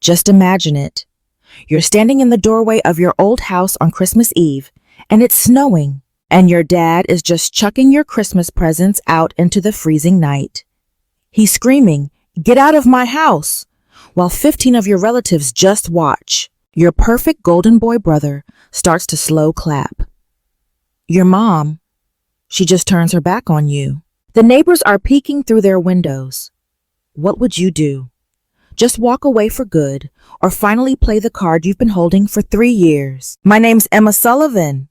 Just imagine it. You're standing in the doorway of your old house on Christmas Eve, and it's snowing, and your dad is just chucking your Christmas presents out into the freezing night. He's screaming, "Get out of my house!" while 15 of your relatives just watch. Your perfect golden boy brother starts to slow clap. Your mom, she just turns her back on you. The neighbors are peeking through their windows. What would you do? Just walk away for good, or finally play the card you've been holding for 3 years? My name's Emma Sullivan.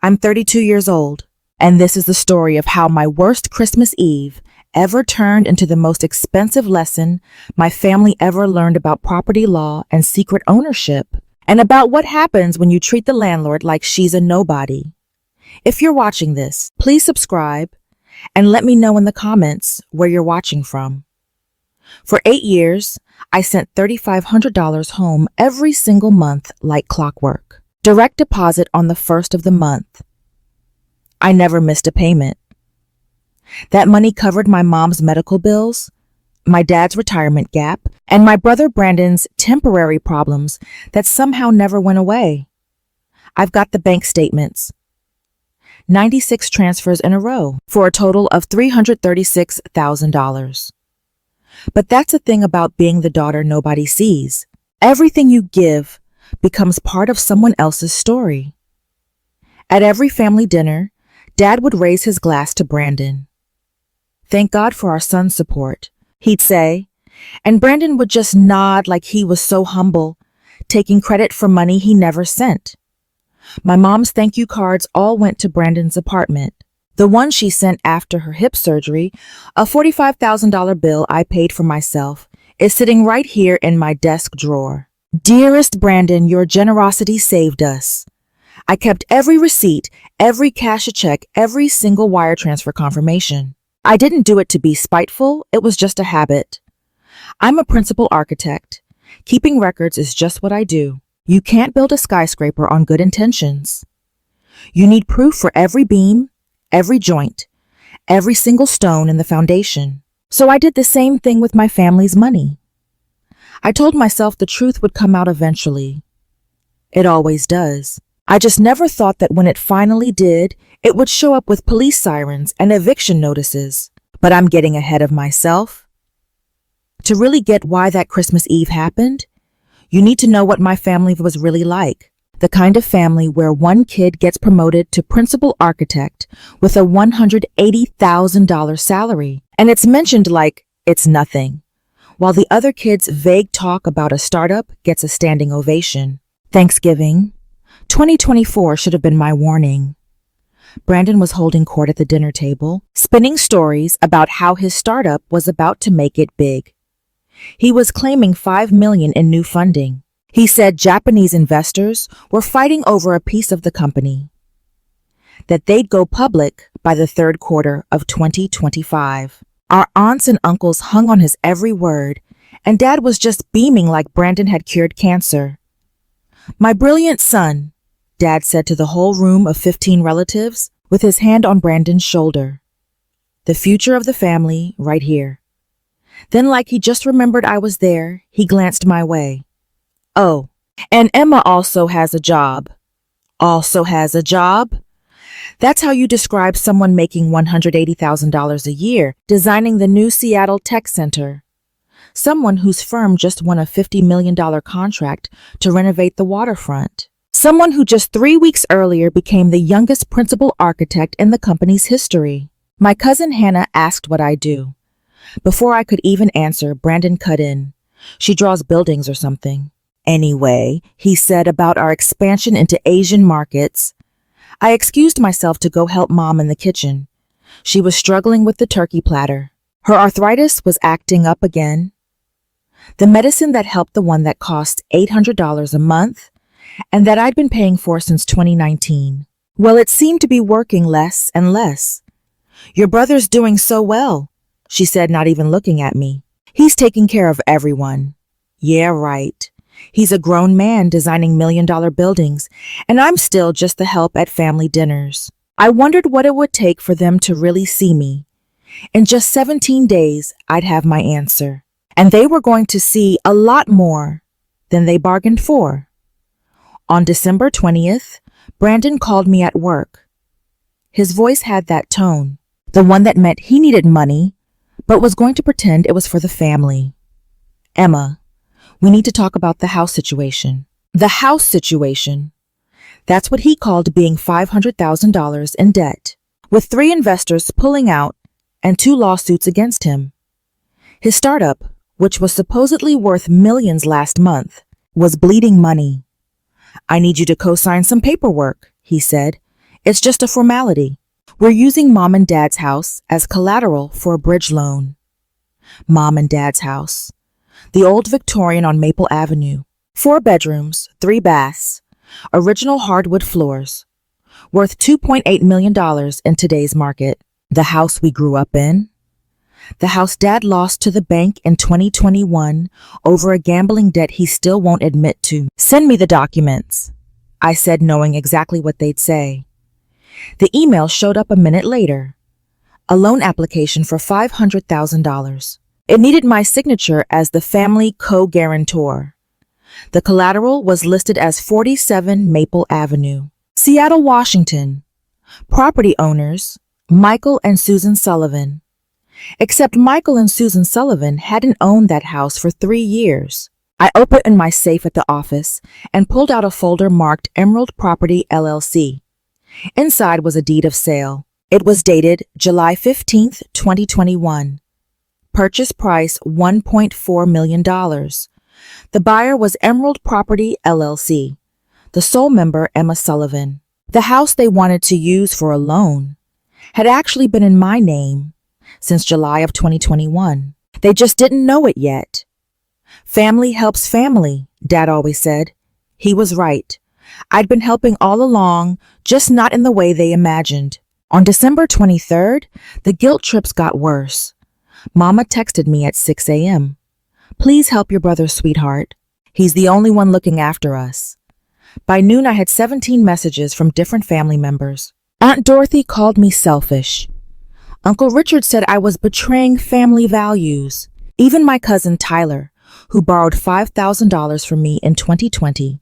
I'm 32 years old, and this is the story of how my worst Christmas Eve ever turned into the most expensive lesson my family ever learned about property law and secret ownership, and about what happens when you treat the landlord like she's a nobody. If you're watching this, please subscribe and let me know in the comments where you're watching from. For 8 years, I sent $3,500 home every single month like clockwork. Direct deposit on the first of the month. I never missed a payment. That money covered my mom's medical bills, my dad's retirement gap, and my brother Brandon's temporary problems that somehow never went away. I've got the bank statements. 96 transfers in a row for a total of $336,000. But that's the thing about being the daughter nobody sees. Everything you give becomes part of someone else's story. At every family dinner, Dad would raise his glass to Brandon. "Thank God for our son's support," he'd say, and Brandon would just nod like he was so humble, taking credit for money he never sent. My mom's thank you cards all went to Brandon's apartment. The one she sent after her hip surgery, a $45,000 bill I paid for myself, is sitting right here in my desk drawer. Dearest Brandon, your generosity saved us. I kept every receipt, every cash check, every single wire transfer confirmation. I didn't do it to be spiteful, it was just a habit. I'm a principal architect. Keeping records is just what I do. You can't build a skyscraper on good intentions. You need proof for every beam, every joint, every single stone in the foundation. So I did the same thing with my family's money. I told myself the truth would come out eventually. It always does. I just never thought that when it finally did, it would show up with police sirens and eviction notices. But I'm getting ahead of myself. To really get why that Christmas Eve happened, you need to know what my family was really like. The kind of family where one kid gets promoted to principal architect with a $180,000 salary, and it's mentioned like it's nothing, while the other kid's vague talk about a startup gets a standing ovation. Thanksgiving 2024 should have been my warning. Brandon was holding court at the dinner table, spinning stories about how his startup was about to make it big. He was claiming $5 million in new funding. He said Japanese investors were fighting over a piece of the company, that they'd go public by the third quarter of 2025. Our aunts and uncles hung on his every word, and Dad was just beaming like Brandon had cured cancer. "My brilliant son," Dad said to the whole room of 15 relatives, with his hand on Brandon's shoulder. "The future of the family right here." Then, like he just remembered I was there, he glanced my way. "Oh, and Emma also has a job." "Also has a job?" That's how you describe someone making $180,000 a year, designing the new Seattle Tech Center. Someone whose firm just won a $50 million contract to renovate the waterfront. Someone who just 3 weeks earlier became the youngest principal architect in the company's history. My cousin Hannah asked what I do. Before I could even answer, Brandon cut in. "She draws buildings or something." "Anyway," he said about our expansion into Asian markets. I excused myself to go help Mom in the kitchen. She was struggling with the turkey platter. Her arthritis was acting up again. The medicine that helped the one that cost $800 a month and that I'd been paying for since 2019. Well, it seemed to be working less and less. "Your brother's doing so well," she said, not even looking at me. "He's taking care of everyone." "Yeah, right. He's a grown man designing million-dollar buildings, and I'm still just the help at family dinners." I wondered what it would take for them to really see me. In just 17 days, I'd have my answer. and they were going to see a lot more than they bargained for. On December 20th, Brandon called me at work. His voice had that tone, the one that meant he needed money, but was going to pretend it was for the family. Emma, we need to talk about the house situation. The house situation. That's what he called being $500,000 in debt, with 3 investors pulling out and 2 lawsuits against him. His startup, which was supposedly worth millions last month, was bleeding money. I need you to co-sign some paperwork, he said. It's just a formality. We're using Mom and Dad's house as collateral for a bridge loan. Mom and Dad's house. The old Victorian on Maple Avenue. 4 bedrooms, 3 baths, original hardwood floors. Worth $2.8 million in today's market. The house we grew up in. The house Dad lost to the bank in 2021 over a gambling debt he still won't admit to. Send me the documents, I said, knowing exactly what they'd say. The email showed up a minute later. A loan application for $500,000. It needed my signature as the family co-guarantor. The collateral was listed as 47 Maple Avenue, Seattle, Washington. Property owners, Michael and Susan Sullivan. Except Michael and Susan Sullivan hadn't owned that house for 3 years. I opened my safe at the office and pulled out a folder marked Emerald Property LLC. Inside was a deed of sale. It was dated July 15th, 2021. Purchase price $1.4 million. The buyer was Emerald Property LLC. The sole member, Emma Sullivan. The house they wanted to use for a loan had actually been in my name since July of 2021. They just didn't know it yet. Family helps family, Dad always said. He was right. I'd been helping all along, just not in the way they imagined. On December 23rd, the guilt trips got worse. Mama texted me at 6 a.m. Please help your brother, sweetheart. He's the only one looking after us. By noon, I had 17 messages from different family members. Aunt Dorothy called me selfish. Uncle Richard said I was betraying family values. Even my cousin Tyler, who borrowed $5,000 from me in 2020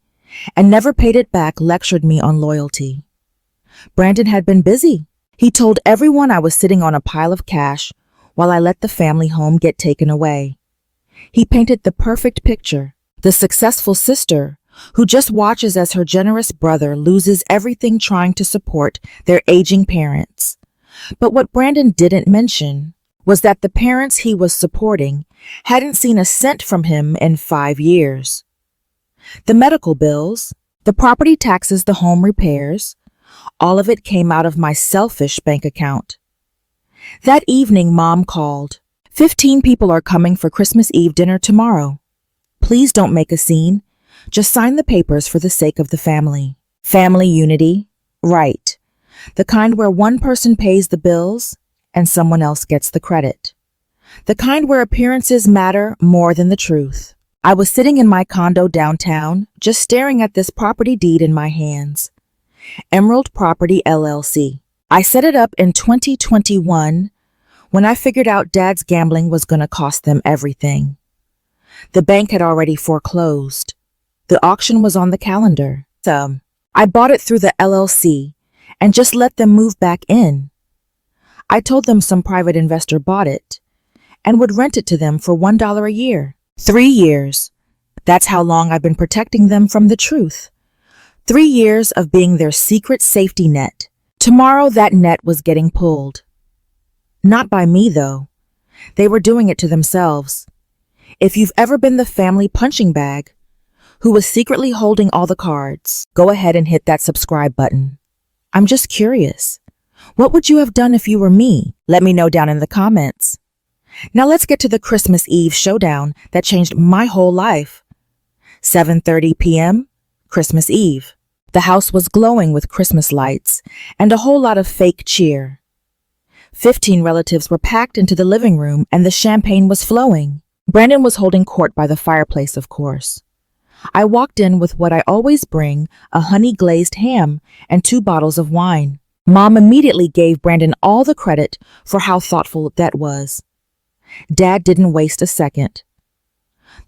and never paid it back, lectured me on loyalty. Brandon had been busy. He told everyone I was sitting on a pile of cash while I let the family home get taken away. He painted the perfect picture, the successful sister who just watches as her generous brother loses everything trying to support their aging parents. But what Brandon didn't mention was that the parents he was supporting hadn't seen a cent from him in 5 years. The medical bills, the property taxes, the home repairs, all of it came out of my selfish bank account. That evening, Mom called. 15 people are coming for Christmas Eve dinner tomorrow. Please don't make a scene. Just sign the papers for the sake of the family. Family unity, right. The kind where one person pays the bills and someone else gets the credit. The kind where appearances matter more than the truth. I was sitting in my condo downtown, just staring at this property deed in my hands. Emerald Property LLC. I set it up in 2021 when I figured out Dad's gambling was going to cost them everything. The bank had already foreclosed. The auction was on the calendar. So I bought it through the LLC and just let them move back in. I told them some private investor bought it and would rent it to them for $1 a year. 3 years. That's how long I've been protecting them from the truth. 3 years of being their secret safety net. Tomorrow that net was getting pulled. Not by me, though. They were doing it to themselves. If you've ever been the family punching bag who was secretly holding all the cards, go ahead and hit that subscribe button. I'm just curious. What would you have done if you were me? Let me know down in the comments. Now let's get to the Christmas Eve showdown that changed my whole life. 7:30 p.m., Christmas Eve. The house was glowing with Christmas lights and a whole lot of fake cheer. 15 relatives were packed into the living room and the champagne was flowing. Brandon was holding court by the fireplace, of course. I walked in with what I always bring, a honey-glazed ham and 2 bottles of wine. Mom immediately gave Brandon all the credit for how thoughtful that was. Dad didn't waste a second.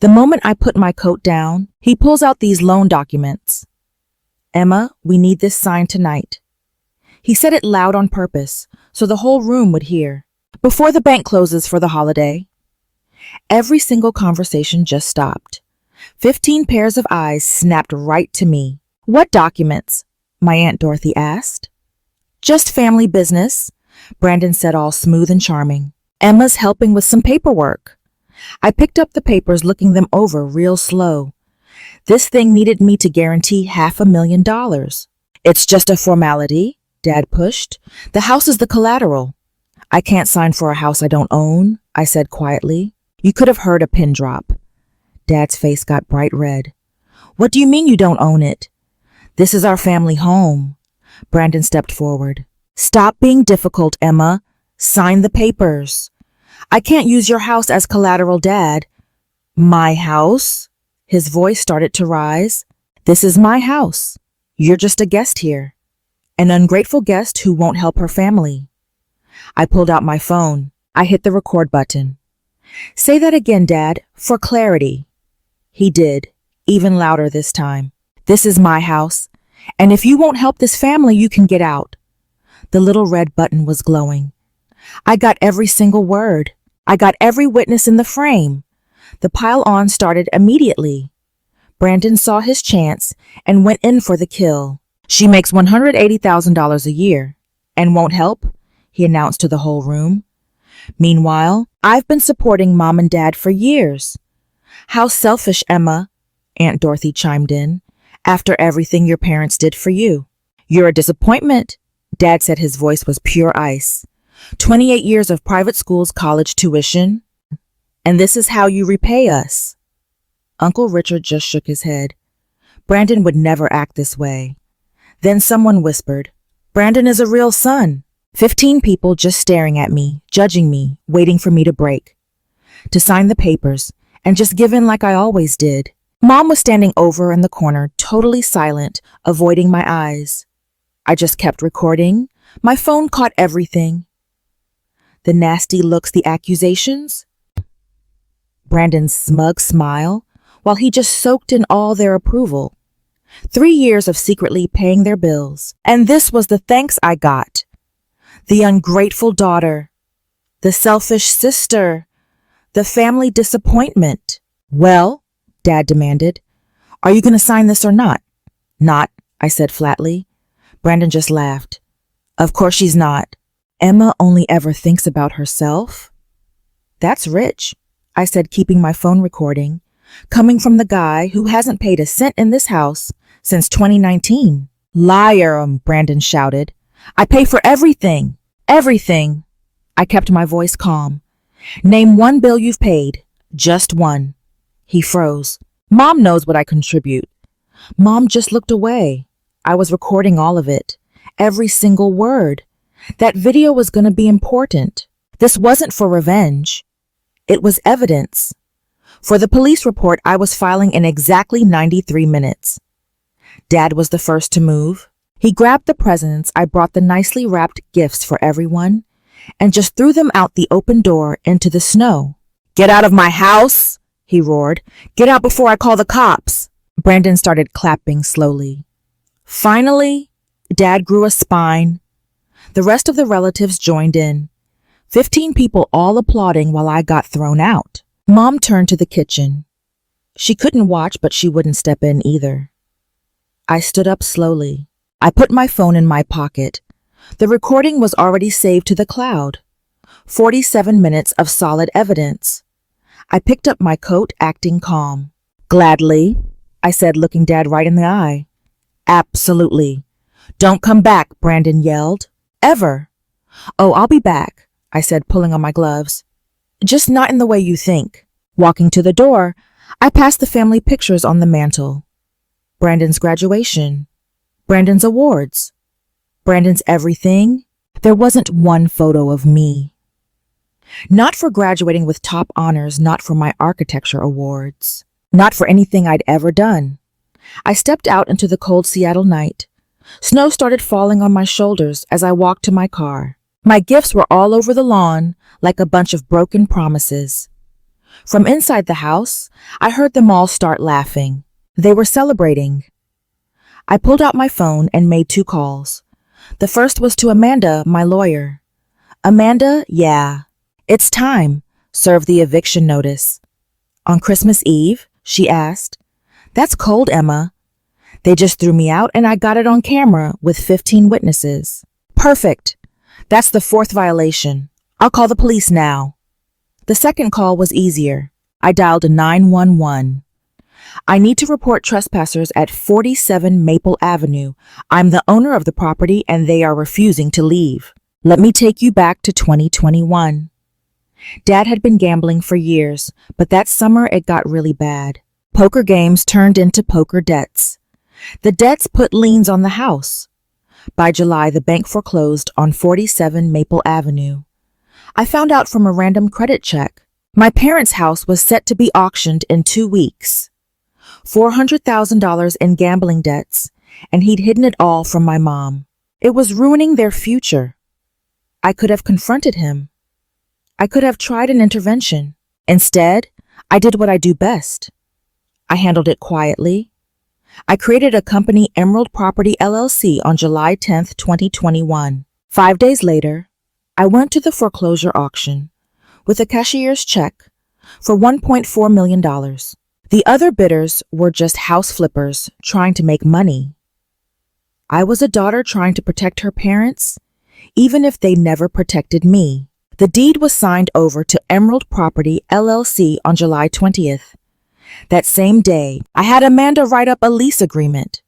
The moment I put my coat down, he pulls out these loan documents. Emma, we need this signed tonight. He said it loud on purpose, so the whole room would hear. Before the bank closes for the holiday. Every single conversation just stopped. 15 pairs of eyes snapped right to me. What documents? My Aunt Dorothy asked. Just family business, Brandon said, all smooth and charming. Emma's helping with some paperwork. I picked up the papers, looking them over real slow. This thing needed me to guarantee $500,000. It's just a formality, Dad pushed. The house is the collateral. I can't sign for a house I don't own, I said quietly. You could have heard a pin drop. Dad's face got bright red. What do you mean you don't own it? This is our family home. Brandon stepped forward. Stop being difficult, Emma. Sign the papers. I can't use your house as collateral, Dad. My house? His voice started to rise. This is my house. You're just a guest here. An ungrateful guest who won't help her family. I pulled out my phone. I hit the record button. Say that again, Dad, for clarity. He did, even louder this time. This is my house, and if you won't help this family, you can get out. The little red button was glowing. I got every single word. I got every witness in the frame. The pile-on started immediately. Brandon saw his chance and went in for the kill. She makes $180,000 a year and won't help, he announced to the whole room. Meanwhile, I've been supporting Mom and Dad for years. How selfish, Emma, Aunt Dorothy chimed in, after everything your parents did for you. You're a disappointment, Dad said. His voice was pure ice. 28 years of private school's college tuition, and this is how you repay us. Uncle Richard just shook his head. Brandon would never act this way. Then someone whispered, Brandon is a real son. 15 people just staring at me, judging me, waiting for me to break, to sign the papers, and just give in like I always did. Mom was standing over in the corner, totally silent, avoiding my eyes. I just kept recording. My phone caught everything. The nasty looks, the accusations. Brandon's smug smile, while he just soaked in all their approval. 3 years of secretly paying their bills, and this was the thanks I got. The ungrateful daughter, the selfish sister, the family disappointment. Well, Dad demanded, are you going to sign this or not? Not, I said flatly. Brandon just laughed. Of course she's not. Emma only ever thinks about herself. That's rich, I said, keeping my phone recording, coming from the guy who hasn't paid a cent in this house since 2019. Liar, Brandon shouted. I pay for everything. Everything. I kept my voice calm. Name one bill you've paid. Just one. He froze. Mom knows what I contribute. Mom just looked away. I was recording all of it. Every single word. That video was going to be important. This wasn't for revenge. It was evidence. For the police report I was filing in exactly 93 minutes. Dad was the first to move. He grabbed the presents I brought, the nicely wrapped gifts for everyone, and just threw them out the open door into the snow. Get out of my house, he roared. Get out before I call the cops. Brandon started clapping slowly. Finally, Dad grew a spine. The rest of the relatives joined in. 15 people all applauding while I got thrown out. Mom turned to the kitchen. She couldn't watch, but she wouldn't step in either. I stood up slowly. I put my phone in my pocket. The recording was already saved to the cloud. 47 minutes of solid evidence. I picked up my coat, acting calm. Gladly, I said, looking Dad right in the eye. Absolutely. Don't come back, Brandon yelled. Ever. Oh, I'll be back, I said, pulling on my gloves. Just not in the way you think. Walking to the door, I passed the family pictures on the mantel. Brandon's graduation. Brandon's awards. Brandon's everything. There wasn't one photo of me. Not for graduating with top honors, not for my architecture awards, not for anything I'd ever done. I stepped out into the cold Seattle night. Snow started falling on my shoulders as I walked to my car. My gifts were all over the lawn like a bunch of broken promises. From inside the house, I heard them all start laughing. They were celebrating. I pulled out my phone and made 2 calls. The first was to Amanda, my lawyer. Amanda, yeah. It's time. Serve the eviction notice. On Christmas Eve? She asked. That's cold, Emma. They just threw me out and I got it on camera with 15 witnesses. Perfect. That's the 4th violation. I'll call the police now. The second call was easier. I dialed 911. I need to report trespassers at 47 Maple Avenue. I'm the owner of the property and they are refusing to leave. Let me take you back to 2021. Dad had been gambling for years, but that summer it got really bad. Poker games turned into poker debts. The debts put liens on the house. By July, the bank foreclosed on 47 Maple Avenue. I found out from a random credit check. My parents' house was set to be auctioned in 2 weeks. $400,000 in gambling debts, and he'd hidden it all from my mom. It was ruining their future. I could have confronted him. I could have tried an intervention. Instead, I did what I do best. I handled it quietly. I created a company, Emerald Property LLC, on July 10th, 2021. 5 days later, I went to the foreclosure auction with a cashier's check for $1.4 million. The other bidders were just house flippers trying to make money. I was a daughter trying to protect her parents, even if they never protected me. The deed was signed over to Emerald Property LLC on July 20th. That same day, I had Amanda write up a lease agreement.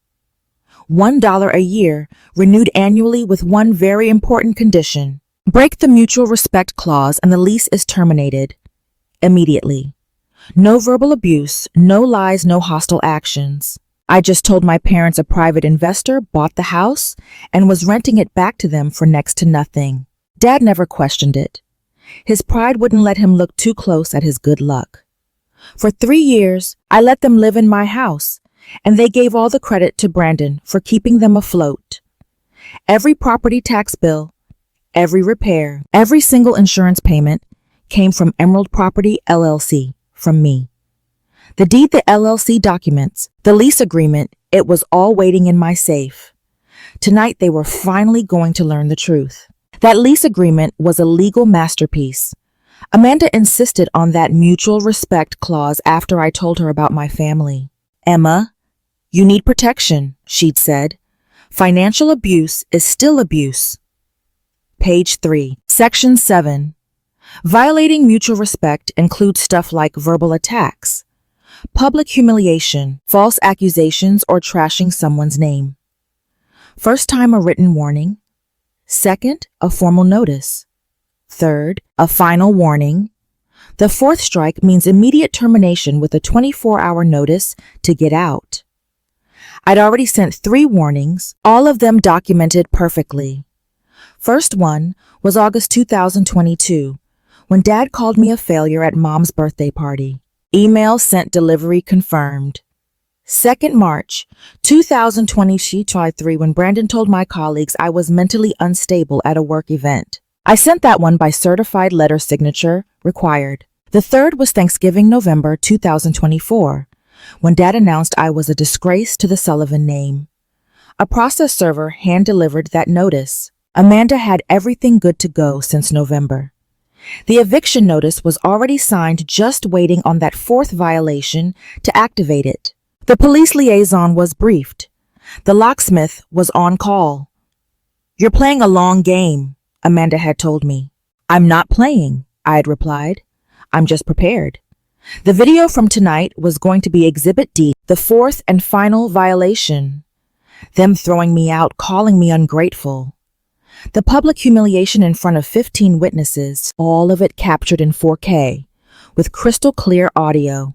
$1 a year, renewed annually with one very important condition. Break the mutual respect clause and the lease is terminated immediately. No verbal abuse, no lies, no hostile actions. I just told my parents a private investor bought the house and was renting it back to them for next to nothing. Dad never questioned it. His pride wouldn't let him look too close at his good luck. For 3 years, I let them live in my house, and they gave all the credit to Brandon for keeping them afloat. Every property tax bill, every repair, every single insurance payment came from Emerald Property LLC, from me. The deed the LLC documents, the lease agreement, it was all waiting in my safe. Tonight they were finally going to learn the truth. That lease agreement was a legal masterpiece. Amanda insisted on that mutual respect clause after I told her about my family. Emma, you need protection, she'd said. Financial abuse is still abuse. Page 3, Section 7. Violating mutual respect includes stuff like verbal attacks, public humiliation, false accusations, or trashing someone's name. First time, a written warning. Second, a formal notice. Third, a final warning. The 4th strike means immediate termination with a 24-hour notice to get out. I'd already sent 3 warnings, all of them documented perfectly. First one was August 2022, when Dad called me a failure at Mom's birthday party. Email sent, delivery confirmed. 2nd March 2023, when Brandon told my colleagues I was mentally unstable at a work event. I sent that one by certified letter signature, required. The 3rd was Thanksgiving, November 2024, when Dad announced I was a disgrace to the Sullivan name. A process server hand-delivered that notice. Amanda had everything good to go since November. The eviction notice was already signed, just waiting on that 4th violation to activate it. The police liaison was briefed. The locksmith was on call. You're playing a long game, Amanda had told me. I'm not playing, I had replied. I'm just prepared. The video from tonight was going to be Exhibit D, the 4th and final violation. Them throwing me out, calling me ungrateful. The public humiliation in front of 15 witnesses, all of it captured in 4K, with crystal clear audio.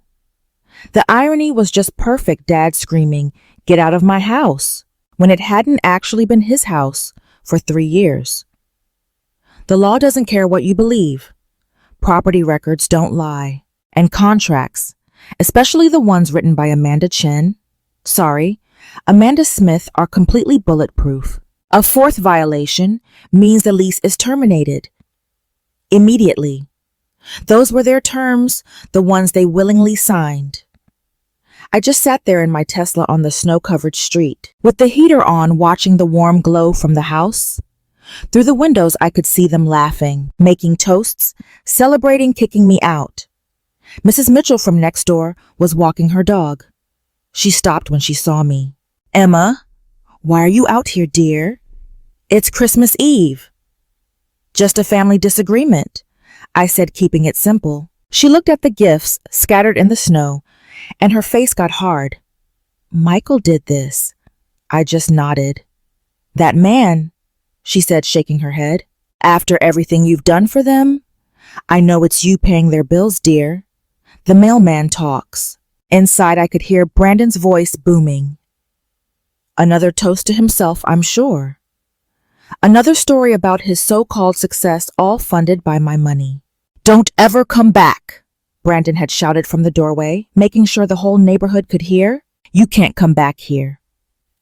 The irony was just perfect, Dad screaming, "Get out of my house," when it hadn't actually been his house for 3 years. The law doesn't care what you believe. Property records don't lie. And contracts, especially the ones written by Amanda Smith, are completely bulletproof. A 4th violation means the lease is terminated immediately. Those were their terms, the ones they willingly signed. I just sat there in my Tesla on the snow-covered street, with the heater on, watching the warm glow from the house. Through the windows, I could see them laughing, making toasts, celebrating kicking me out. Mrs. Mitchell from next door was walking her dog. She stopped when she saw me. "Emma, why are you out here, dear?" "It's Christmas Eve." "Just a family disagreement," I said, keeping it simple. She looked at the gifts scattered in the snow, and her face got hard. "Michael did this." I just nodded. "That man," she said, shaking her head. "After everything you've done for them? I know it's you paying their bills, dear." The mailman talks. Inside, I could hear Brandon's voice booming. Another toast to himself, I'm sure. Another story about his so-called success, all funded by my money. "Don't ever come back," Brandon had shouted from the doorway, making sure the whole neighborhood could hear. "You can't come back here."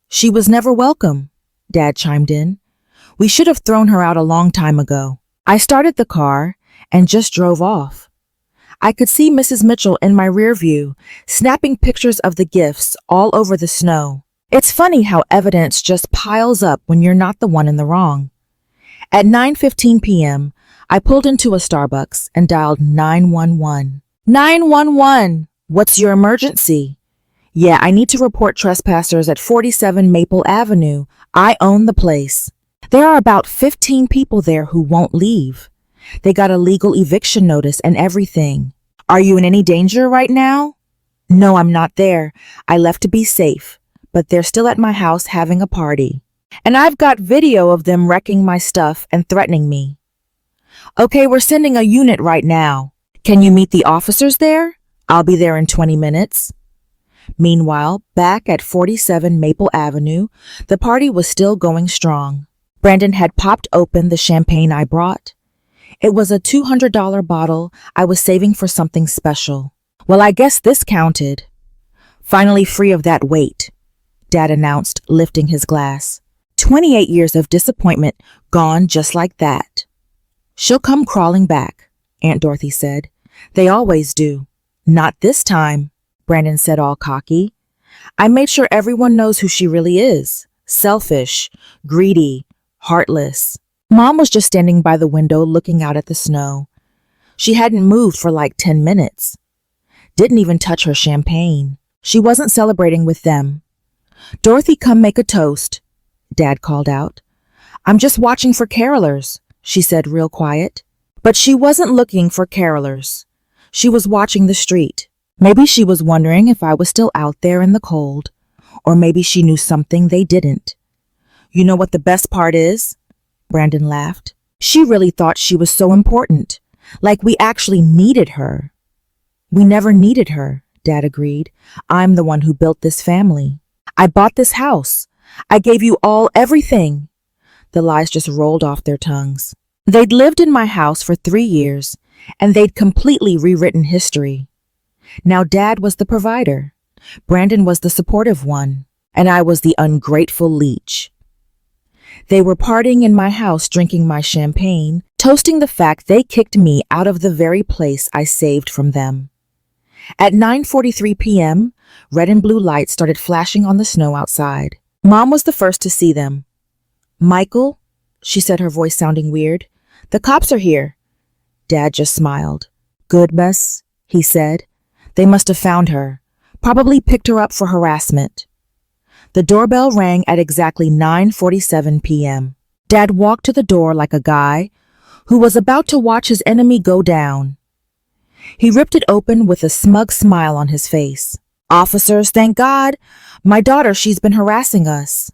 "She was never welcome," Dad chimed in. "We should have thrown her out a long time ago." I started the car and just drove off. I could see Mrs. Mitchell in my rear view, snapping pictures of the gifts all over the snow. It's funny how evidence just piles up when you're not the one in the wrong. At 9:15 p.m., I pulled into a Starbucks and dialed 911. 911! What's your emergency? "Yeah, I need to report trespassers at 47 Maple Avenue. I own the place. There are about 15 people there who won't leave. They got a legal eviction notice and everything. Are you in any danger right now?" "No, I'm not there. I left to be safe, but they're still at my house having a party. And I've got video of them wrecking my stuff and threatening me." "Okay, we're sending a unit right now. Can you meet the officers there? I'll be there in 20 minutes. Meanwhile, back at 47 Maple Avenue, the party was still going strong. Brandon had popped open the champagne I brought. It was a $200 bottle I was saving for something special. Well, I guess this counted. "Finally free of that weight," Dad announced, lifting his glass. 28 years of disappointment gone just like that. "She'll come crawling back," Aunt Dorothy said. "They always do." "Not this time," Brandon said, all cocky. "I made sure everyone knows who she really is. Selfish, greedy, heartless." Mom was just standing by the window looking out at the snow. She hadn't moved for like 10 minutes. Didn't even touch her champagne. She wasn't celebrating with them. "Dorothy, come make a toast," Dad called out. "I'm just watching for carolers," she said real quiet. But she wasn't looking for carolers. She was watching the street. Maybe she was wondering if I was still out there in the cold, or maybe she knew something they didn't. "You know what the best part is?" Brandon laughed. "She really thought she was so important, like we actually needed her." "We never needed her," Dad agreed. "I'm the one who built this family. I bought this house. I gave you all everything." The lies just rolled off their tongues. They'd lived in my house for 3 years, and they'd completely rewritten history. Now Dad was the provider, Brandon was the supportive one, and I was the ungrateful leech. They were partying in my house, drinking my champagne, toasting the fact they kicked me out of the very place I saved from them. At 9:43 p.m., red and blue lights started flashing on the snow outside. Mom was the first to see them. "Michael," she said, her voice sounding weird, "the cops are here." Dad just smiled. "Good, miss," he said. "They must have found her. Probably picked her up for harassment." The doorbell rang at exactly 9:47 p.m. Dad walked to the door like a guy who was about to watch his enemy go down. He ripped it open with a smug smile on his face. "Officers, thank God. My daughter, she's been harassing us."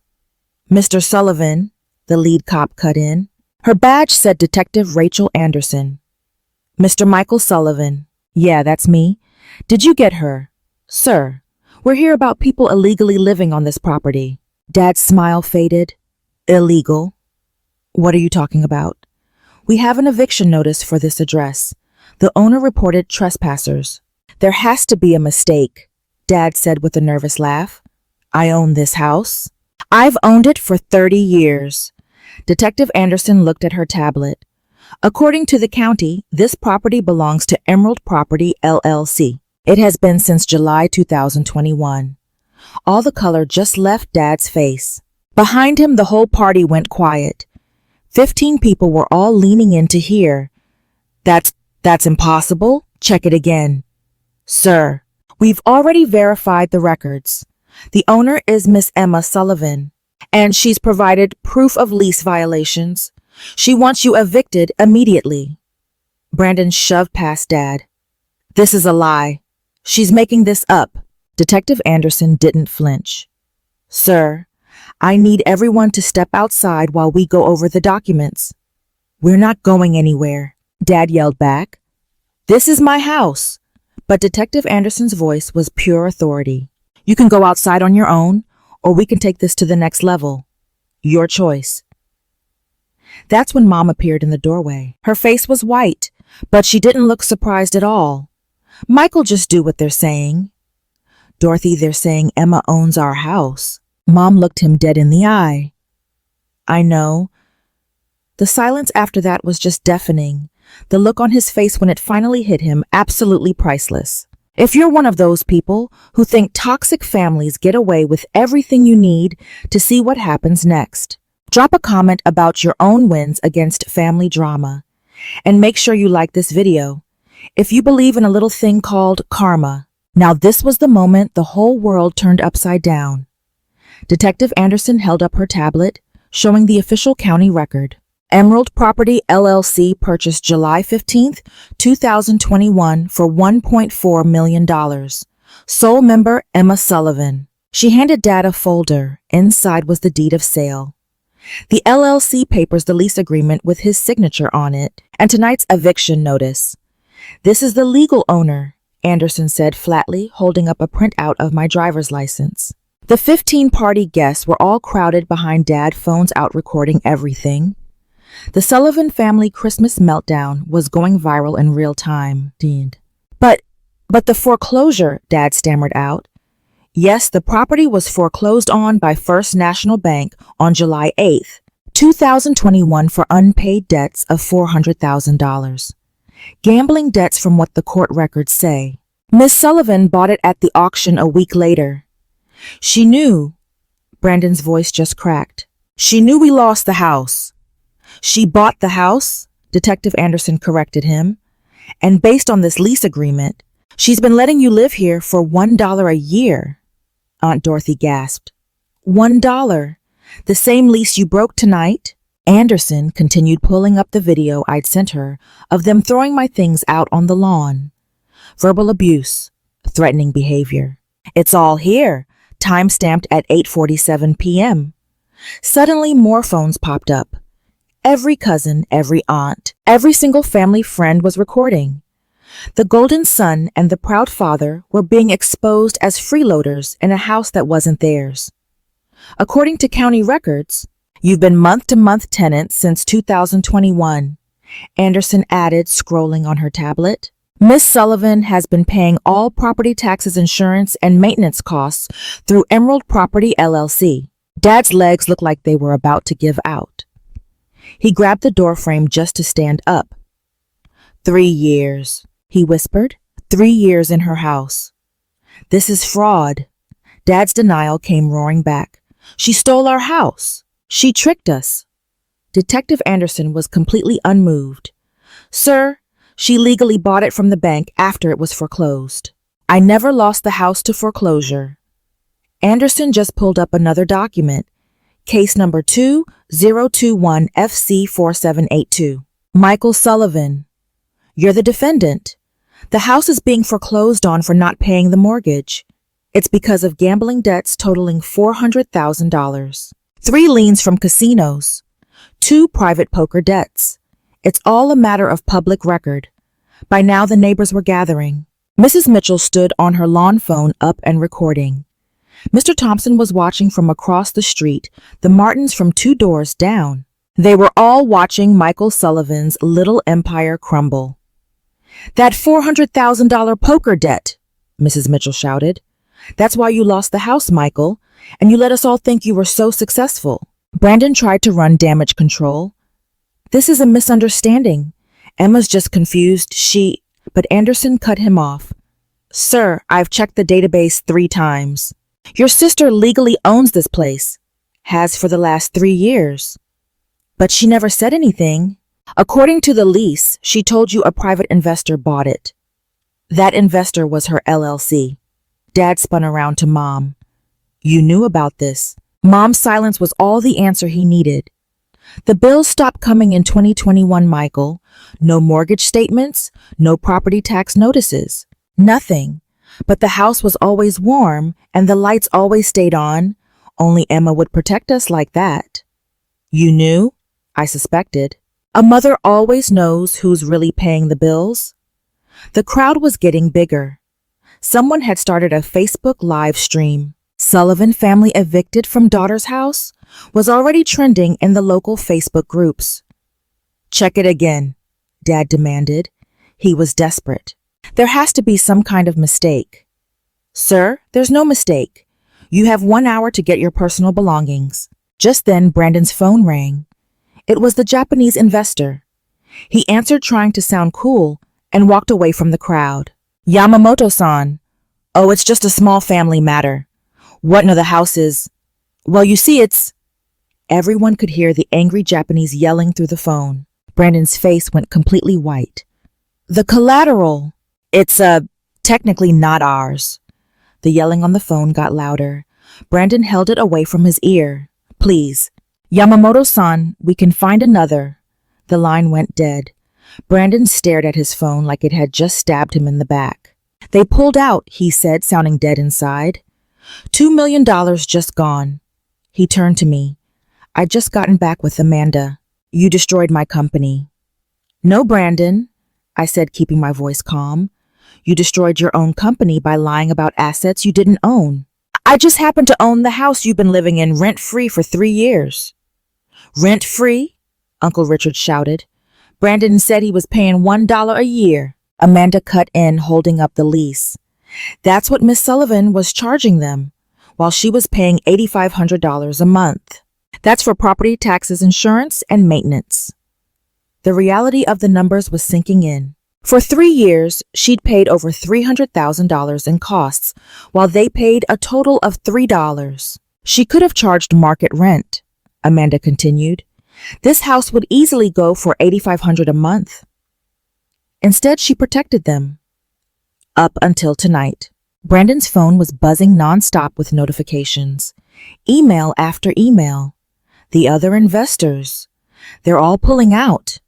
"Mr. Sullivan," the lead cop cut in. Her badge said Detective Rachel Anderson. "Mr. Michael Sullivan." "Yeah, that's me. Did you get her?" "Sir, we're here about people illegally living on this property." Dad's smile faded. "Illegal? What are you talking about?" "We have an eviction notice for this address. The owner reported trespassers." "There has to be a mistake," Dad said with a nervous laugh. "I own this house. I've owned it for 30 years. Detective Anderson looked at her tablet. According to the county, this property belongs to Emerald Property LLC. It has been since July 2021. All the color just left Dad's face. Behind him, the whole party went quiet. 15 people were all leaning in to hear. That's impossible. Check it again. Sir, we've already verified the records. The owner is Miss Emma Sullivan, and she's provided proof of lease violations. She wants you evicted immediately. Brandon shoved past Dad. This is a lie. She's making this up. Detective Anderson didn't flinch. Sir, I need everyone to step outside while we go over the documents. We're not going anywhere, Dad yelled back. This is my house. But Detective Anderson's voice was pure authority. You can go outside on your own, or we can take this to the next level. Your choice. That's when Mom appeared in the doorway. Her face was white, but she didn't look surprised at all. Michael, just do what they're saying. Dorothy, they're saying Emma owns our house. Mom looked him dead in the eye. I know. The silence after that was just deafening. The look on his face when it finally hit him, absolutely priceless. If you're one of those people who think toxic families get away with everything you need to see what happens next, drop a comment about your own wins against family drama. And make sure you like this video. If you believe in a little thing called karma. Now this was the moment the whole world turned upside down. Detective Anderson held up her tablet, showing the official county record. Emerald Property LLC purchased July 15, 2021 for $1.4 million. Sole member Emma Sullivan. She handed Dad a folder. Inside was the deed of sale. The LLC papers the lease agreement with his signature on it, and tonight's eviction notice. This is the legal owner, Anderson said flatly, holding up a printout of my driver's license. The 15-party guests were all crowded behind Dad, phones out recording everything. The Sullivan family Christmas meltdown was going viral in real time. But the foreclosure, Dad stammered out. Yes, the property was foreclosed on by First National Bank on July 8, 2021 for unpaid debts of $400,000. Gambling debts from what the court records say. Miss Sullivan bought it at the auction a week later. She knew, Brandon's voice just cracked. She knew we lost the house. She bought the house, Detective Anderson corrected him. And based on this lease agreement, she's been letting you live here for $1 a year. Aunt Dorothy gasped. $1. The same lease you broke tonight? Anderson continued pulling up the video I'd sent her of them throwing my things out on the lawn. Verbal abuse, threatening behavior. It's all here, time-stamped at 8:47 p.m. Suddenly, more phones popped up. Every cousin, every aunt, every single family friend was recording. The golden son and the proud father were being exposed as freeloaders in a house that wasn't theirs. According to county records, you've been month-to-month tenants since 2021, Anderson added, scrolling on her tablet. Miss Sullivan has been paying all property taxes, insurance, and maintenance costs through Emerald Property LLC. Dad's legs looked like they were about to give out. He grabbed the doorframe just to stand up. 3 years, he whispered. 3 years in her house. This is fraud. Dad's denial came roaring back. She stole our house. She tricked us. Detective Anderson was completely unmoved. Sir, she legally bought it from the bank after it was foreclosed. I never lost the house to foreclosure. Anderson just pulled up another document. Case number 2021 FC 4782. Michael Sullivan. You're the defendant. The house is being foreclosed on for not paying the mortgage. It's because of gambling debts totaling $400,000. 3 liens from casinos. 2 private poker debts. It's all a matter of public record. By now the neighbors were gathering. Mrs. Mitchell stood on her lawn phone up and recording. Mr. Thompson was watching from across the street, the Martins from 2 doors down. They were all watching Michael Sullivan's little empire crumble. That $400,000 poker debt, Mrs. Mitchell shouted. That's why you lost the house, Michael, and you let us all think you were so successful. Brandon tried to run damage control. This is a misunderstanding. Emma's just confused. But Anderson cut him off. Sir, I've checked the database 3 times. Your sister legally owns this place. Has for the last 3 years. But she never said anything. According to the lease, she told you a private investor bought it. That investor was her LLC. Dad spun around to Mom. You knew about this. Mom's silence was all the answer he needed. The bills stopped coming in 2021, Michael. No mortgage statements, no property tax notices. Nothing. But the house was always warm and the lights always stayed on. Only Emma would protect us like that. You knew? I suspected. A mother always knows who's really paying the bills. The crowd was getting bigger. Someone had started a Facebook live stream. Sullivan family evicted from daughter's house was already trending in the local Facebook groups. Check it again, Dad demanded. He was desperate. There has to be some kind of mistake. Sir, there's no mistake. You have 1 hour to get your personal belongings. Just then, Brandon's phone rang. It was the Japanese investor. He answered trying to sound cool and walked away from the crowd. Yamamoto-san. Oh, it's just a small family matter. What? No, the house is... Well, you see, it's... Everyone could hear the angry Japanese yelling through the phone. Brandon's face went completely white. The collateral. It's, technically not ours. The yelling on the phone got louder. Brandon held it away from his ear. Please. Yamamoto-san, we can find another. The line went dead. Brandon stared at his phone like it had just stabbed him in the back. They pulled out, he said, sounding dead inside. $2 million just gone. He turned to me. I'd just gotten back with Amanda. You destroyed my company. No, Brandon, I said, keeping my voice calm. You destroyed your own company by lying about assets you didn't own. I just happened to own the house you've been living in rent-free for 3 years. Rent-free? Uncle Richard shouted. Brandon said he was paying $1 a year. Amanda cut in, holding up the lease. That's what Miss Sullivan was charging them, while she was paying $8,500 a month. That's for property taxes, insurance, and maintenance. The reality of the numbers was sinking in. For 3 years, she'd paid over $300,000 in costs, while they paid a total of $3. She could have charged market rent, Amanda continued. This house would easily go for $8,500 a month. Instead, she protected them. Up until tonight. Brandon's phone was buzzing nonstop with notifications. Email after email. The other investors. They're all pulling out.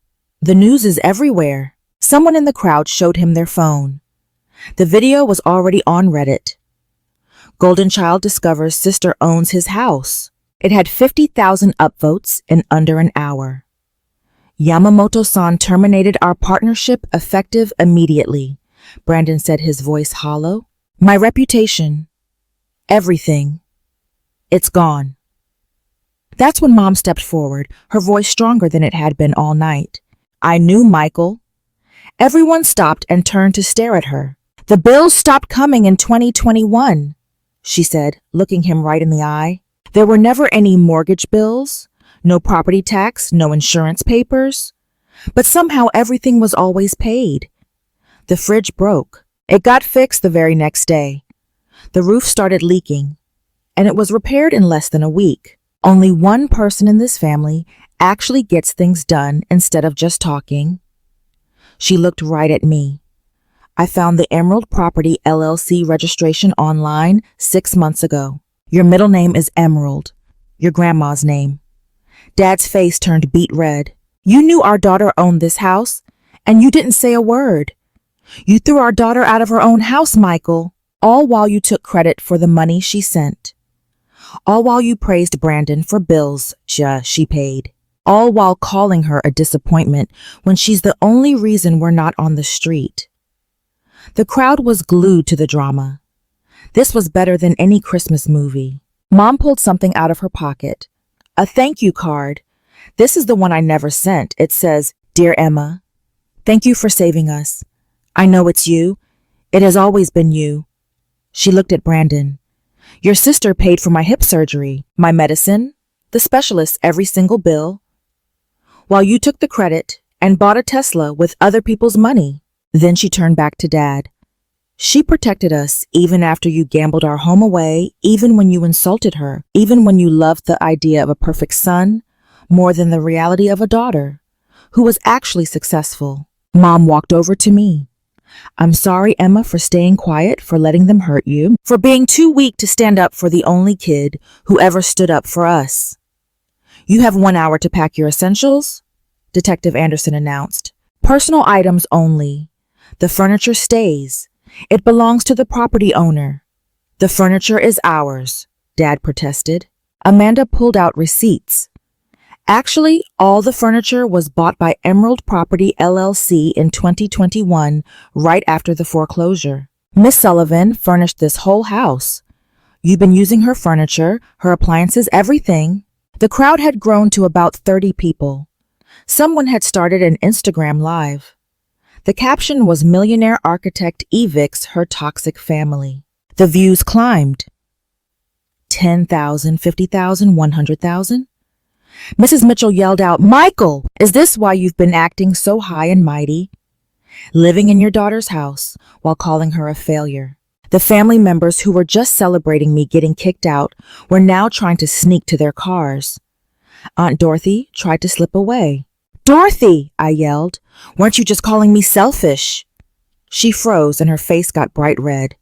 The news is everywhere. Someone in the crowd showed him their phone. The video was already on Reddit. Golden Child discovers sister owns his house. It had 50,000 upvotes in under an hour. Yamamoto-san terminated our partnership effective immediately, Brandon said, his voice hollow. My reputation. Everything. It's gone. That's when Mom stepped forward, her voice stronger than it had been all night. I knew, Michael. Everyone stopped and turned to stare at her. The bills stopped coming in 2021, she said, looking him right in the eye. There were never any mortgage bills, no property tax, no insurance papers. But somehow everything was always paid. The fridge broke. It got fixed the very next day. The roof started leaking, and it was repaired in less than a week. Only one person in this family actually gets things done instead of just talking. She looked right at me. I found the Emerald Property LLC registration online 6 months ago. Your middle name is Emerald, your grandma's name. Dad's face turned beet red. You knew our daughter owned this house, and you didn't say a word. You threw our daughter out of her own house, Michael, all while you took credit for the money she sent. All while you praised Brandon for bills she paid. All while calling her a disappointment when she's the only reason we're not on the street. The crowd was glued to the drama. This was better than any Christmas movie. Mom pulled something out of her pocket. A thank you card. This is the one I never sent. It says, Dear Emma, thank you for saving us. I know it's you. It has always been you. She looked at Brandon. Your sister paid for my hip surgery, my medicine, the specialist, every single bill. while you took the credit and bought a Tesla with other people's money. Then she turned back to Dad. She protected us even after you gambled our home away, even when you insulted her, even when you loved the idea of a perfect son more than the reality of a daughter who was actually successful. Mom walked over to me. I'm sorry, Emma, for staying quiet, for letting them hurt you, for being too weak to stand up for the only kid who ever stood up for us. You have 1 hour to pack your essentials, Detective Anderson announced. Personal items only. The furniture stays. It belongs to the property owner. The furniture is ours, Dad protested. Amanda pulled out receipts. Actually, all the furniture was bought by Emerald Property LLC in 2021, right after the foreclosure. Miss Sullivan furnished this whole house. You've been using her furniture, her appliances, everything. The crowd had grown to about 30 people. Someone had started an Instagram live. The caption was Millionaire Architect Evicts Her Toxic Family. The views climbed. 10,000, 50,000, 100,000. Mrs. Mitchell yelled out, Michael, is this why you've been acting so high and mighty? Living in your daughter's house while calling her a failure. The family members who were just celebrating me getting kicked out were now trying to sneak to their cars. Aunt Dorothy tried to slip away. Dorothy, I yelled, weren't you just calling me selfish? She froze and her face got bright red.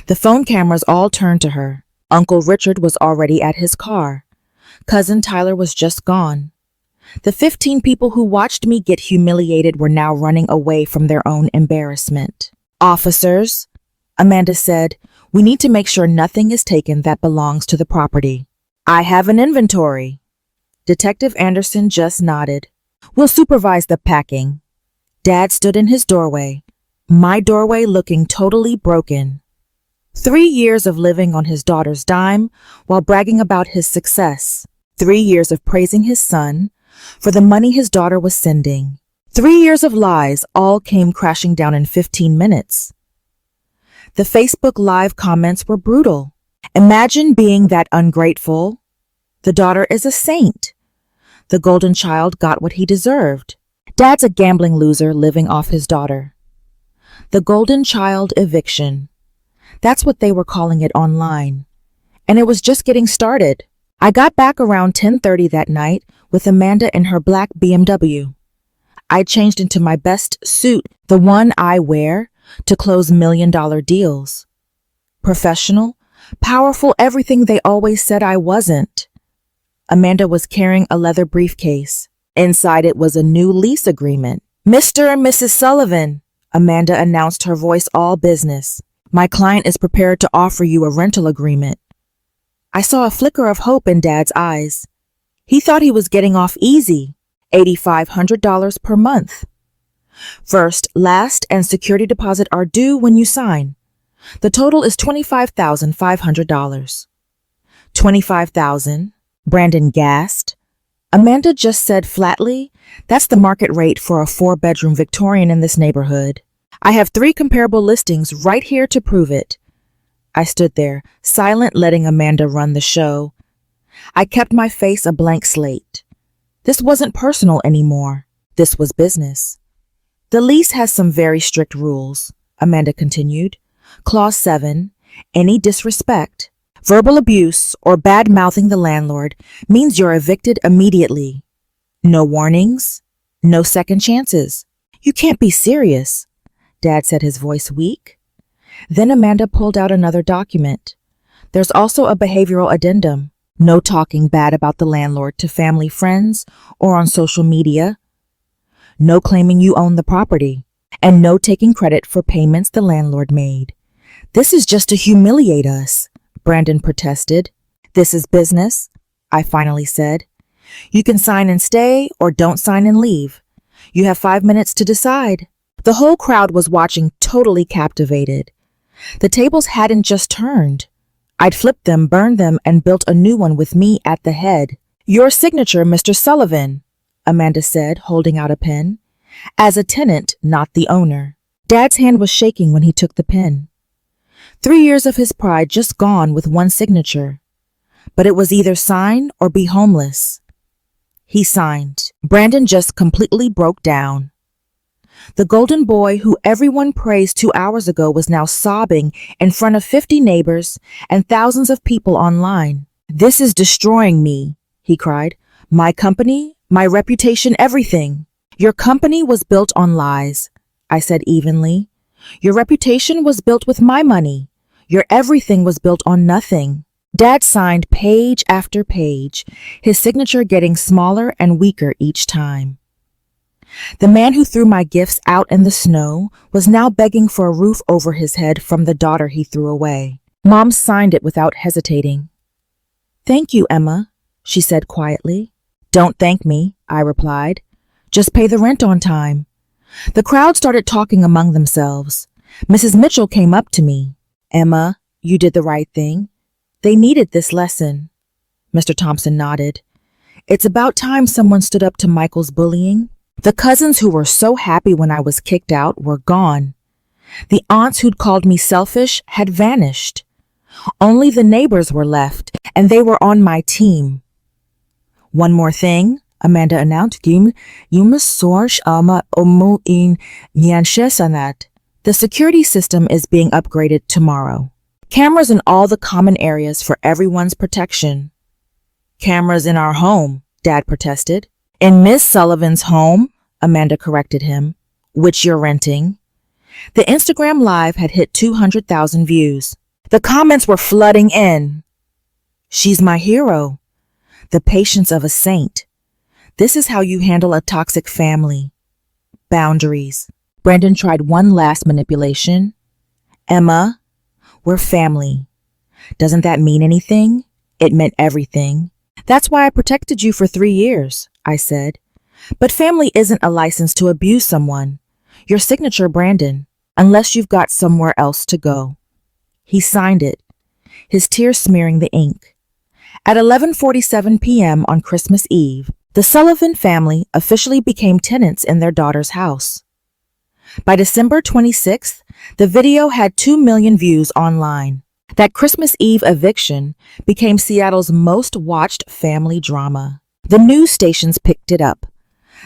The phone cameras all turned to her. Uncle Richard was already at his car. Cousin Tyler was just gone. The 15 people who watched me get humiliated were now running away from their own embarrassment. Officers, Amanda said, we need to make sure nothing is taken that belongs to the property. I have an inventory. Detective Anderson just nodded. We'll supervise the packing. Dad stood in his doorway, my doorway looking totally broken. 3 years of living on his daughter's dime while bragging about his success. 3 years of praising his son for the money his daughter was sending. 3 years of lies all came crashing down in 15 minutes. The Facebook Live comments were brutal. Imagine being that ungrateful. The daughter is a saint. The golden child got what he deserved. Dad's a gambling loser living off his daughter. The golden child eviction. That's what they were calling it online. And it was just getting started. I got back around 10:30 that night with Amanda in her black BMW. I changed into my best suit, the one I wear to close million-dollar deals. Professional, powerful, everything they always said I wasn't. Amanda was carrying a leather briefcase. Inside it was a new lease agreement. Mr. and Mrs. Sullivan, Amanda announced, her voice all business. My client is prepared to offer you a rental agreement. I saw a flicker of hope in Dad's eyes. He thought he was getting off easy, $8,500 per month. First, last, and security deposit are due when you sign. The total is $25,500. $25,000? Brandon gasped. Amanda just said flatly, that's the market rate for a 4-bedroom Victorian in this neighborhood. I have 3 comparable listings right here to prove it. I stood there, silent, letting Amanda run the show. I kept my face a blank slate. This wasn't personal anymore. This was business. The lease has some very strict rules, Amanda continued. Clause 7, any disrespect, verbal abuse, or bad-mouthing the landlord means you're evicted immediately. No warnings, no second chances. You can't be serious, Dad said, his voice weak. Then Amanda pulled out another document. There's also a behavioral addendum. No talking bad about the landlord to family, friends, or on social media. No claiming you own the property. And no taking credit for payments the landlord made. This is just to humiliate us, Brandon protested. This is business, I finally said. You can sign and stay or don't sign and leave. You have 5 minutes to decide. The whole crowd was watching, totally captivated. The tables hadn't just turned. I'd flipped them, burned them, and built a new one with me at the head. Your signature, Mr. Sullivan, Amanda said, holding out a pen. As a tenant, not the owner. Dad's hand was shaking when he took the pen. 3 years of his pride just gone with one signature. But it was either sign or be homeless. He signed. Brandon just completely broke down. The golden boy who everyone praised 2 hours ago was now sobbing in front of 50 neighbors and thousands of people online. "This is destroying me," he cried. "My company, my reputation, everything." "Your company was built on lies," I said evenly. "Your reputation was built with my money. Your everything was built on nothing." Dad signed page after page, his signature getting smaller and weaker each time. The man who threw my gifts out in the snow was now begging for a roof over his head from the daughter he threw away. Mom signed it without hesitating. "Thank you, Emma," she said quietly. "Don't thank me," I replied. "Just pay the rent on time." The crowd started talking among themselves. Mrs. Mitchell came up to me. "Emma, you did the right thing. They needed this lesson." Mr. Thompson nodded. "It's about time someone stood up to Michael's bullying." The cousins who were so happy when I was kicked out were gone. The aunts who'd called me selfish had vanished. Only the neighbors were left, and they were on my team. "One more thing," Amanda announced. "You must source in Sanat. The security system is being upgraded tomorrow. Cameras in all the common areas for everyone's protection." "Cameras in our home," Dad protested. "In Miss Sullivan's home," Amanda corrected him, "which you're renting." The Instagram Live had hit 200,000 views. The comments were flooding in. "She's my hero. The patience of a saint. This is how you handle a toxic family." Boundaries. Brandon tried one last manipulation. "Emma, we're family. Doesn't that mean anything?" It meant everything. "That's why I protected you for 3 years, I said. "But family isn't a license to abuse someone. Your signature, Brandon, unless you've got somewhere else to go." He signed it, his tears smearing the ink. At 11:47 p.m. on Christmas Eve, the Sullivan family officially became tenants in their daughter's house. By December 26th, the video had 2 million views online. That Christmas Eve eviction became Seattle's most watched family drama. The news stations picked it up.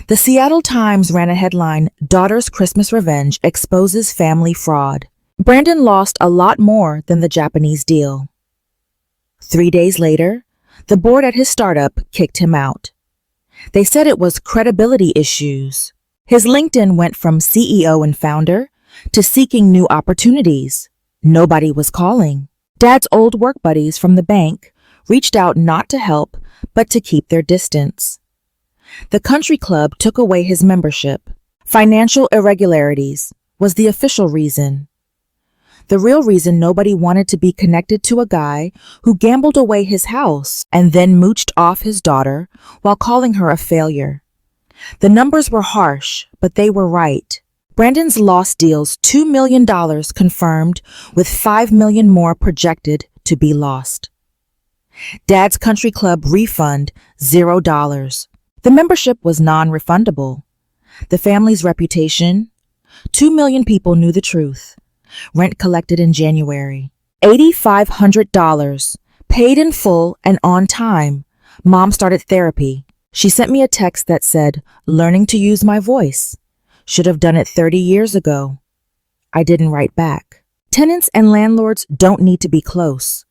The Seattle Times ran a headline, "Daughter's Christmas Revenge Exposes Family Fraud." Brandon lost a lot more than the Japanese deal. 3 days later, the board at his startup kicked him out. They said it was credibility issues. His LinkedIn went from CEO and founder to seeking new opportunities. Nobody was calling. Dad's old work buddies from the bank reached out not to help, but to keep their distance. The country club took away his membership. Financial irregularities was the official reason. The real reason nobody wanted to be connected to a guy who gambled away his house and then mooched off his daughter while calling her a failure. The numbers were harsh, but they were right. Brandon's lost deals $2 million confirmed, with $5 million more projected to be lost. Dad's country club refund, $0. The membership was non-refundable. The family's reputation, 2 million people knew the truth. Rent collected in January, $8,500, paid in full and on time. Mom started therapy. She sent me a text that said, "Learning to use my voice. Should have done it 30 years ago." I didn't write back. Tenants and landlords don't need to be close.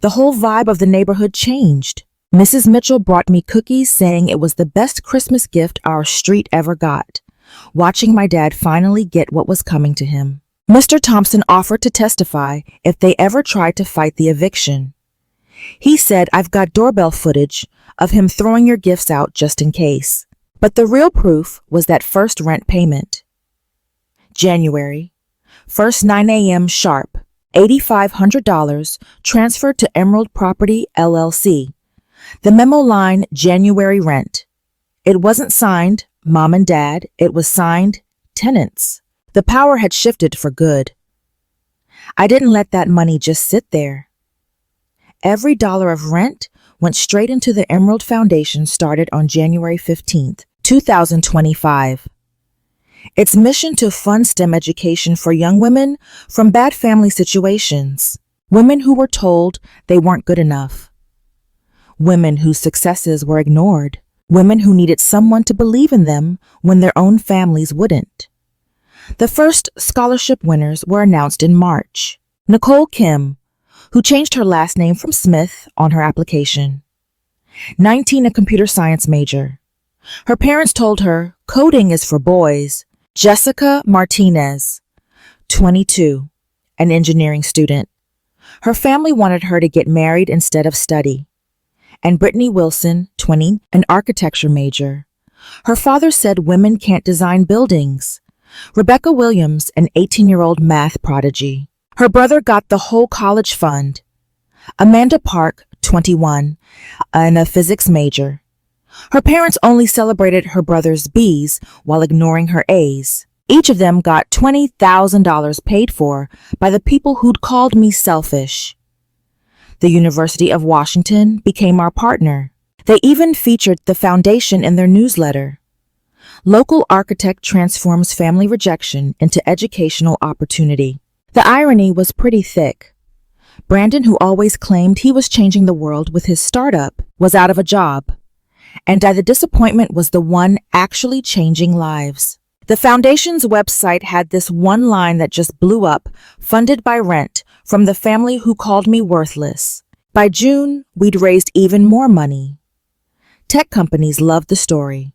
The whole vibe of the neighborhood changed. Mrs. Mitchell brought me cookies saying it was the best Christmas gift our street ever got, watching my dad finally get what was coming to him. Mr. Thompson offered to testify if they ever tried to fight the eviction. He said, "I've got doorbell footage of him throwing your gifts out just in case." But the real proof was that first rent payment. January, first 9 a.m. sharp, $8,500 transferred to Emerald Property, LLC. The memo line, January rent. It wasn't signed, Mom and Dad. It was signed, tenants. The power had shifted for good. I didn't let that money just sit there. Every dollar of rent went straight into the Emerald Foundation, started on January 15th, 2025. Its mission to fund STEM education for young women from bad family situations, women who were told they weren't good enough, women whose successes were ignored, women who needed someone to believe in them when their own families wouldn't. The first scholarship winners were announced in March. Nicole Kim, who changed her last name from Smith on her application. 19, a computer science major. Her parents told her coding is for boys. Jessica Martinez, 22, an engineering student. Her family wanted her to get married instead of study. And Brittany Wilson, 20, an architecture major. Her father said women can't design buildings. Rebecca Williams, an 18-year-old math prodigy. Her brother got the whole college fund. Amanda Park, 21, and a physics major. Her parents only celebrated her brother's B's while ignoring her A's. Each of them got $20,000 paid for by the people who'd called me selfish. The University of Washington became our partner. They even featured the foundation in their newsletter. Local architect transforms family rejection into educational opportunity. The irony was pretty thick. Brandon, who always claimed he was changing the world with his startup, was out of a job. And the disappointment was the one actually changing lives. The foundation's website had this one line that just blew up, funded by rent, from the family who called me worthless. By June, we'd raised even more money. Tech companies loved the story.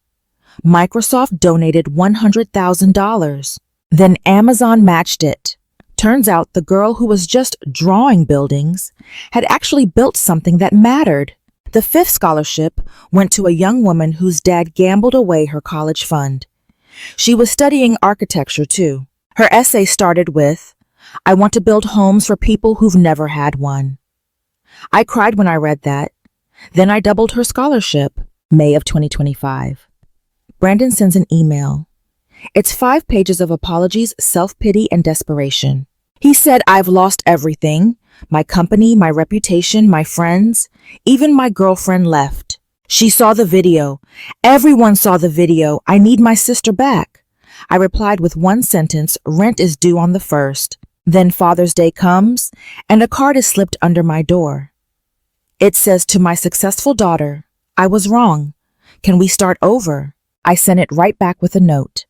Microsoft donated $100,000. Then Amazon matched it. Turns out the girl who was just drawing buildings had actually built something that mattered. The fifth scholarship went to a young woman whose dad gambled away her college fund. She was studying architecture too. Her essay started with, "I want to build homes for people who've never had one." I cried when I read that. Then I doubled her scholarship, May of 2025. Brandon sends an email. It's 5 pages of apologies, self-pity, and desperation. He said, "I've lost everything. My company, my reputation, my friends, even my girlfriend left. She saw the video. Everyone saw the video. I need my sister back." I replied with one sentence, "Rent is due on the 1st. Then Father's Day comes, and a card is slipped under my door. It says, 'To my successful daughter, I was wrong. Can we start over?' I sent it right back with a note.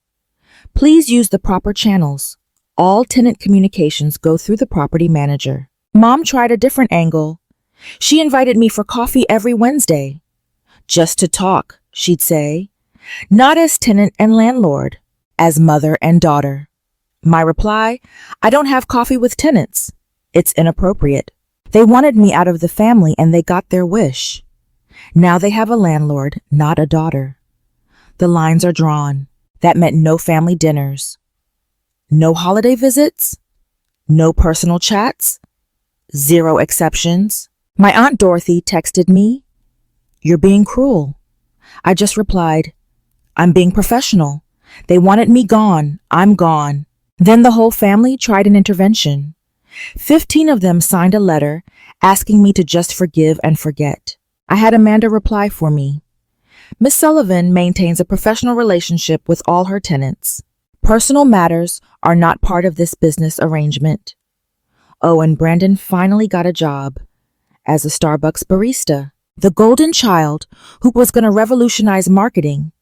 Please use the proper channels. All tenant communications go through the property manager." Mom tried a different angle. She invited me for coffee every Wednesday. Just to talk, she'd say. Not as tenant and landlord, as mother and daughter. My reply, "I don't have coffee with tenants. It's inappropriate." They wanted me out of the family and they got their wish. Now they have a landlord, not a daughter. The lines are drawn. That meant no family dinners. No holiday visits. No personal chats. 0 exceptions. My Aunt Dorothy texted me, "You're being cruel." I just replied, "I'm being professional. They wanted me gone. I'm gone." Then the whole family tried an intervention. 15 of them signed a letter asking me to just forgive and forget. I had Amanda reply for me. Miss Sullivan maintains a professional relationship with all her tenants. Personal matters are not part of this business arrangement. Oh, and Brandon finally got a job as a Starbucks barista. The golden child, who was going to revolutionize marketing,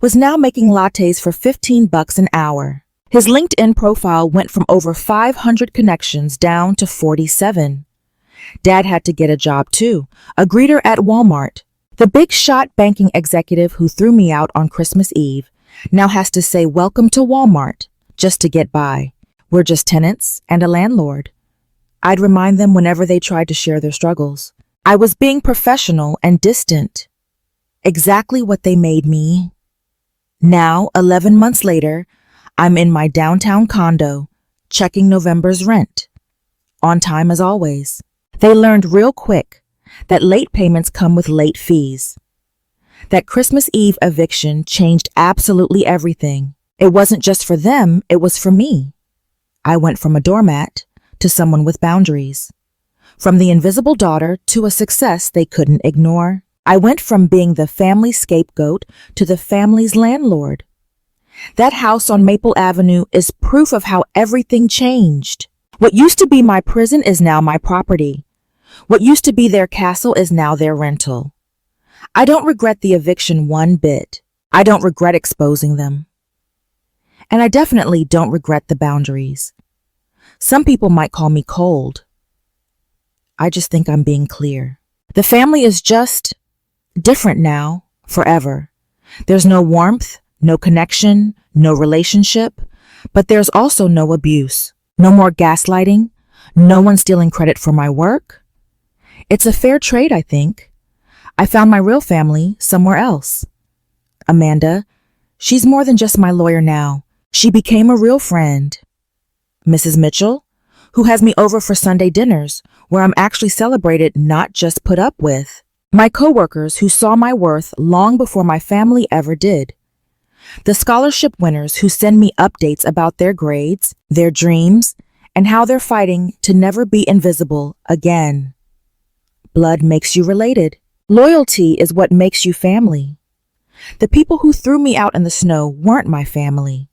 was now making lattes for $15 an hour. His LinkedIn profile went from over 500 connections down to 47. Dad had to get a job too, a greeter at Walmart. The big shot banking executive who threw me out on Christmas Eve now has to say welcome to Walmart just to get by. We're just tenants and a landlord. I'd remind them whenever they tried to share their struggles. I was being professional and distant. Exactly what they made me. Now, 11 months later, I'm in my downtown condo, checking November's rent. On time as always. They learned real quick that late payments come with late fees. That Christmas Eve eviction changed absolutely everything. It wasn't just for them, it was for me. I went from a doormat to someone with boundaries. From the invisible daughter to a success they couldn't ignore. I went from being the family scapegoat to the family's landlord. That house on Maple Avenue is proof of how everything changed. What used to be my prison is now my property. What used to be their castle is now their rental. I don't regret the eviction one bit. I don't regret exposing them. And I definitely don't regret the boundaries. Some people might call me cold. I just think I'm being clear. The family is just different now, forever. There's no warmth, no connection, no relationship, but there's also no abuse, no more gaslighting, no one stealing credit for my work. It's a fair trade, I think. I found my real family somewhere else. Amanda, she's more than just my lawyer now. She became a real friend. Mrs. Mitchell, who has me over for Sunday dinners, where I'm actually celebrated, not just put up with. My coworkers who saw my worth long before my family ever did. The scholarship winners who send me updates about their grades, their dreams, and how they're fighting to never be invisible again. Blood makes you related. Loyalty is what makes you family. The people who threw me out in the snow weren't my family.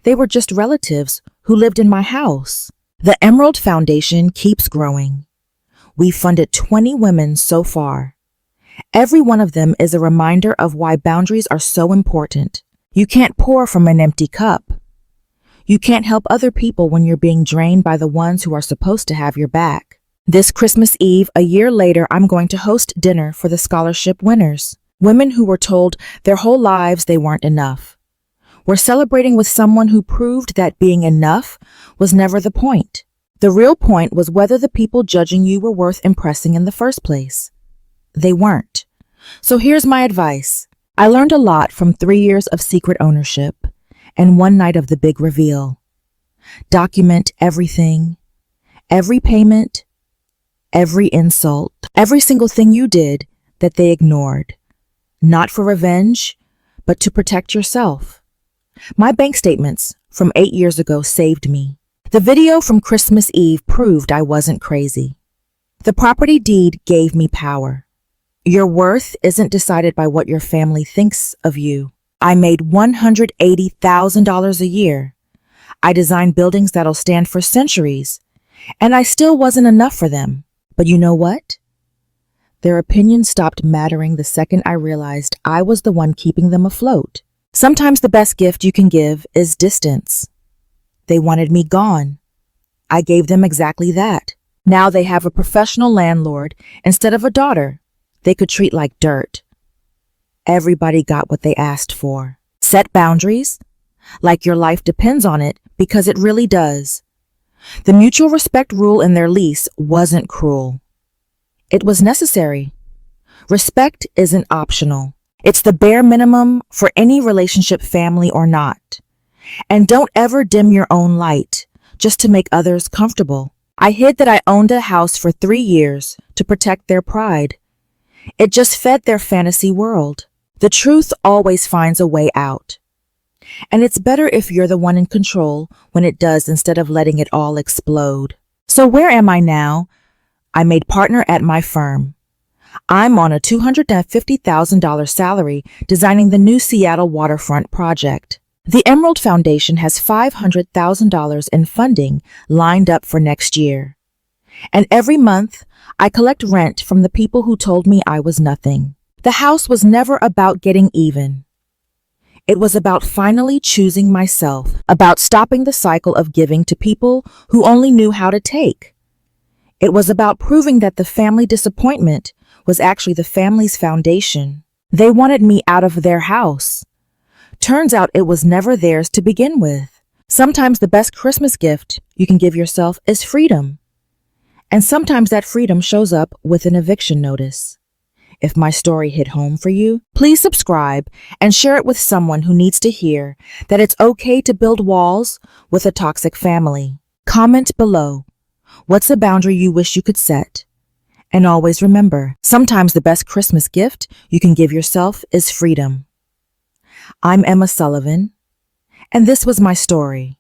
They were just relatives who lived in my house. The Emerald Foundation keeps growing. We've funded 20 women so far. Every one of them is a reminder of why boundaries are so important. You can't pour from an empty cup. You can't help other people when you're being drained by the ones who are supposed to have your back. This Christmas Eve, a year later, I'm going to host dinner for the scholarship winners. Women who were told their whole lives they weren't enough. We're celebrating with someone who proved that being enough was never the point. The real point was whether the people judging you were worth impressing in the first place. They weren't. So here's my advice. I learned a lot from 3 years of secret ownership and one night of the big reveal. Document everything, every payment, every insult, every single thing you did that they ignored. Not for revenge, but to protect yourself. My bank statements from 8 years ago saved me. The video from Christmas Eve proved I wasn't crazy. The property deed gave me power. Your worth isn't decided by what your family thinks of you. I made $180,000 a year. I designed buildings that'll stand for centuries, and I still wasn't enough for them. But you know what? Their opinion stopped mattering the second I realized I was the one keeping them afloat. Sometimes the best gift you can give is distance. They wanted me gone. I gave them exactly that. Now they have a professional landlord instead of a daughter they could treat like dirt. Everybody got what they asked for. Set boundaries, like your life depends on it, because it really does. The mutual respect rule in their lease wasn't cruel. It was necessary. Respect isn't optional. It's the bare minimum for any relationship, family or not. And don't ever dim your own light just to make others comfortable. I hid that I owned a house for 3 years to protect their pride. It just fed their fantasy world. The truth always finds a way out. And it's better if you're the one in control when it does instead of letting it all explode. So where am I now? I made partner at my firm. I'm on a $250,000 salary designing the new Seattle waterfront project. The Emerald Foundation has $500,000 in funding lined up for next year. And every month, I collect rent from the people who told me I was nothing. The house was never about getting even. It was about finally choosing myself, about stopping the cycle of giving to people who only knew how to take. It was about proving that the family disappointment was actually the family's foundation. They wanted me out of their house. Turns out it was never theirs to begin with. Sometimes the best Christmas gift you can give yourself is freedom. And sometimes that freedom shows up with an eviction notice. If my story hit home for you, please subscribe and share it with someone who needs to hear that it's okay to build walls with a toxic family. Comment below. What's a boundary you wish you could set? And always remember, sometimes the best Christmas gift you can give yourself is freedom. I'm Emma Sullivan, and this was my story.